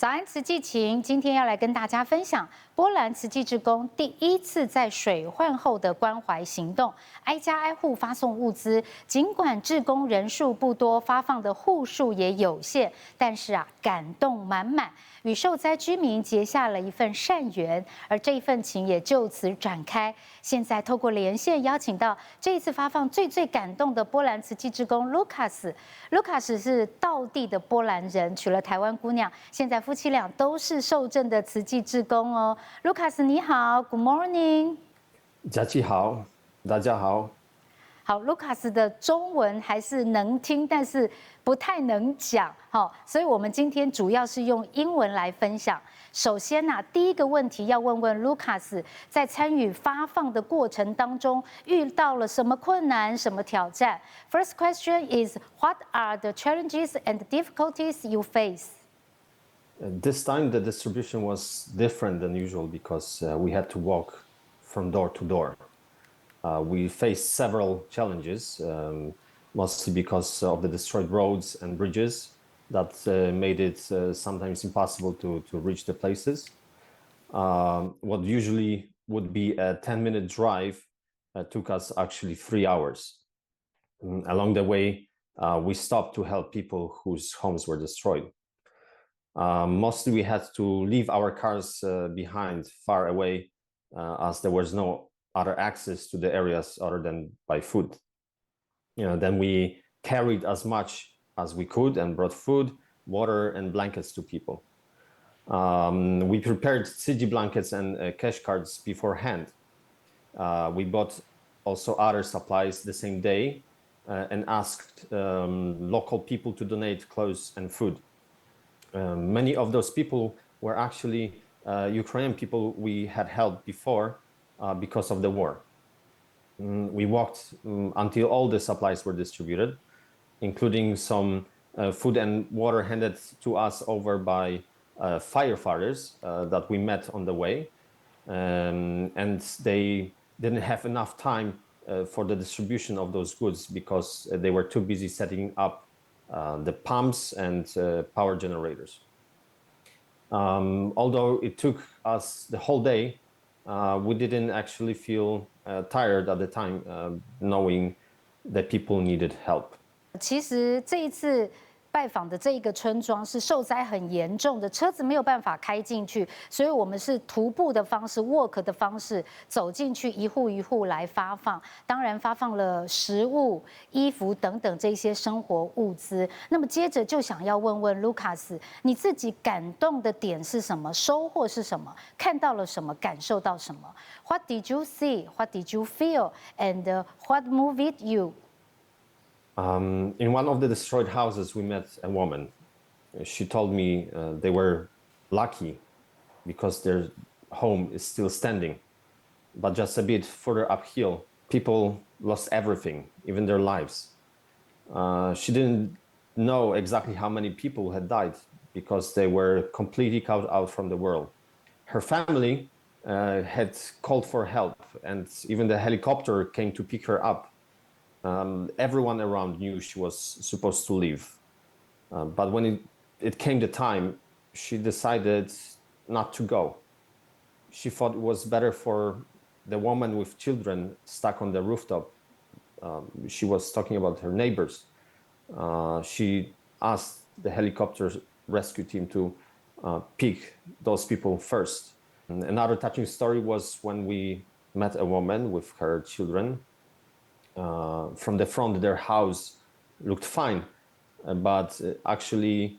早安慈济情，今天要来跟大家分享波兰慈济志工第一次在水患后的关怀行动，挨家挨户发送物资。尽管志工人数不多，发放的户数也有限，但是感动满满，与受灾居民结下了一份善缘，而这一份情也就此展开。现在透过连线邀请到这一次发放最感动的波兰慈济志工卢卡斯。卢卡斯是道地的波兰人，娶了台湾姑娘，现在夫妻俩都是受证的慈济志工哦。卢卡斯你好 ，Good morning。佳琪好，大家好。好，卢卡斯的中文还是能听，但是不太能讲，所以我们今天主要是用英文来分享。首先第一个问题要问问卢卡斯，在参与发放的过程当中遇到了什么困难、什么挑战 ？First question is, what are the challenges and difficulties you face? This time the distribution was different than usual because we had to walk from door to door. We faced several challenges, mostly because of the destroyed roads and bridges that made it sometimes impossible to reach the places. What usually would be a 10-minute drive took us actually 3 hours. Along the way, we stopped to help people whose homes were destroyed. Mostly we had to leave our cars behind, far away, as there was no other access to the areas other than by foot. Then we carried as much as we could and brought food, water, and blankets to people. We prepared Tsiji blankets and cash cards beforehand. We bought also other supplies the same day and asked local people to donate clothes and food. Many of those people were actually Ukrainian people we had helped before because of the war. We walked until all the supplies were distributed, including some food and water handed to us over by firefighters that we met on the way. And they didn't have enough time for the distribution of those goods because they were too busy setting up the pumps and power generators. Although it took us the whole day, we didn't actually feel tired at the time, knowing that people needed help. 其实这一次拜访的这一个村庄是受灾很严重的，车子没有办法开进去，所以我们是徒步的方式 ，walk 的方式走进去，一户一户来发放。当然发放了食物、衣服等等这些生活物资。那么接着就想要问问卢卡斯，你自己感动的点是什么？收获是什么？看到了什么？感受到什么 ？What did you see? What did you feel? And what moved you? In one of the destroyed houses, we met a woman. She told me they were lucky because their home is still standing. But just a bit further uphill, people lost everything, even their lives. She didn't know exactly how many people had died because they were completely cut out from the world. Her family had called for help, and even the helicopter came to pick her up. Everyone around knew she was supposed to leave. But when it came the time, she decided not to go. She thought it was better for the woman with children stuck on the rooftop. She was talking about her neighbors. She asked the helicopter rescue team to pick those people first. And another touching story was when we met a woman with her children. From the front, their house looked fine, but actually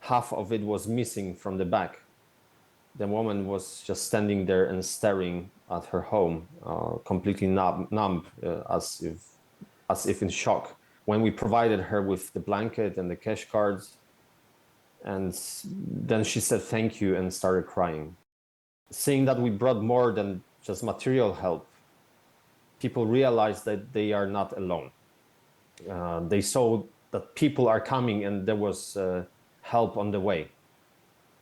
half of it was missing from the back. The woman was just standing there and staring at her home, completely numb, as if in shock. When we provided her with the blanket and the cash cards, and then she said thank you and started crying. Seeing that we brought more than just material help, people realized that they are not alone. They saw that people are coming and there was help on the way,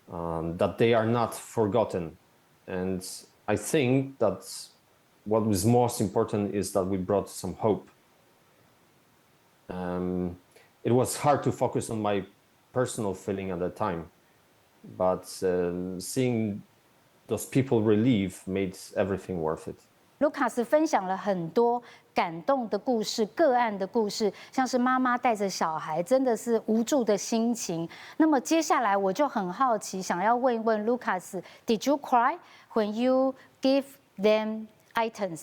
that they are not forgotten. And I think that what was most important is that we brought some hope. It was hard to focus on my personal feeling at the time, but seeing those people relief made everything worth it. 卢卡斯分享了很多感动的故事、个案的故事，像是妈妈带着小孩，真的是无助的心情。那么接下来我就很好奇，想要问一问卢卡斯 ，Did you cry when you give them items?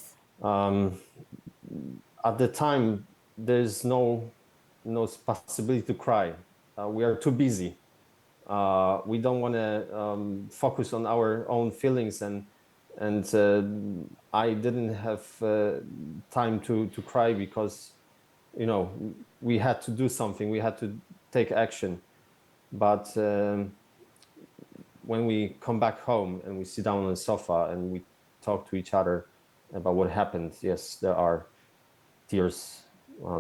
At the time, there's no possibility to cry. We are too busy. We don't want to focus on our own feelings, and I didn't have time to cry because, we had to do something. We had to take action. But when we come back home and we sit down on the sofa and we talk to each other about what happened, yes, there are tears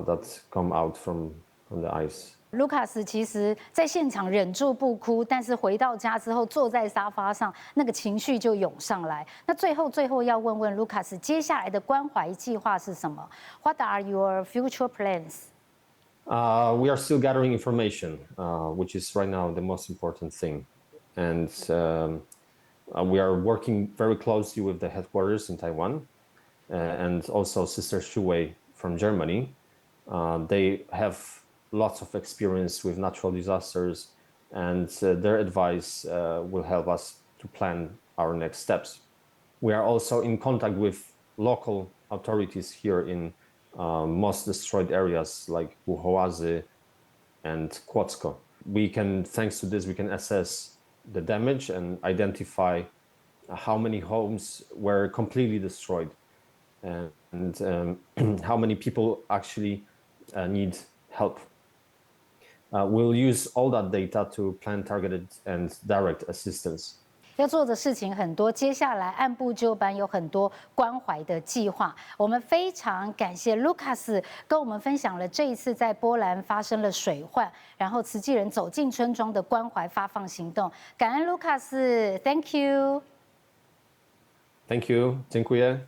that come out from the eyes. 卢卡斯其实在现场忍住不哭，但是回到家之后坐在沙发上，那个情绪就涌上来。那最后要问问卢卡斯，接下来的关怀计划是什么 ？What are your future plans? We are still gathering information, which is right now the most important thing, and we are working very closely with the headquarters in Taiwan, and also Sister Shuwei from Germany. They have lots of experience with natural disasters, and their advice will help us to plan our next steps. We are also in contact with local authorities here in most destroyed areas like Buhowazy and Kłodzko. Thanks to this, we can assess the damage and identify how many homes were completely destroyed and how many people actually need help. We'll use all that data to plan targeted and direct assistance. 要做的事情很多，接下来按部就班，有很多关怀的计划。我们非常感谢卢卡斯跟我们分享了这一次在波兰发生了水患，然后慈济人走进村庄的关怀发放行动。感恩卢卡斯 ，Thank you。Thank you. Dziękuję.